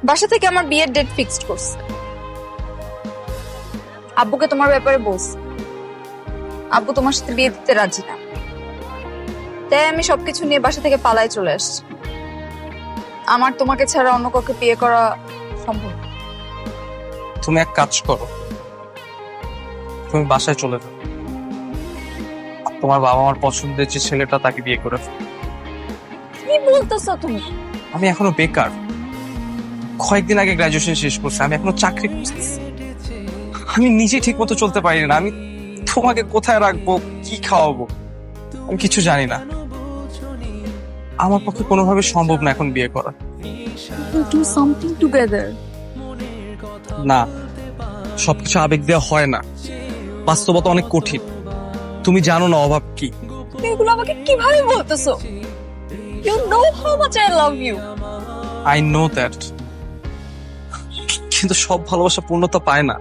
বাসা থেকে আমার বিয়ের ডেট ফিক্সড করছে। আব্বুকে তোমার ব্যাপারে বলছি। আব্বু তোমার সাথে বিয়ে দিতে রাজি না, তাই আমি সবকিছু নিয়ে বাসা থেকে পালায় চলে আসছি। আমার তোমাকে ছাড়া অন্য কাউকে বিয়ে করা সম্ভব না। তুমি এক কাজ করো, তুমি বাসায় চলে যাও। তোমার বাবা আমার পছন্দের যে ছেলেটা তাকে বিয়ে করে ফেলো। কি বলতেছো তুমি? আমি এখনো বেকার, কয়েকদিন আগে গ্রাজুয়েশন শেষ করছি, আমি এখনো চাকরি করতেছি। আমি নিজে ঠিক মতো চলতে পারি না, আমি তোমাকে কোথায় রাখবো, কি খাওয়াবো, আমি কিছু জানি না। আমার পক্ষে কোনোভাবে সম্ভব না এখন বিয়ে করা। Do something together. না, সবকিছু আবেগ দেওয়া হয় না, বাস্তবতা অনেক কঠিন। তুমি জানো না অভাব কি। তুমি এগুলো আমাকে কিভাবে বলতেছো? You know how much I love you. I know that, কিন্তু সব ভালোবাসা পূর্ণতা পায় না।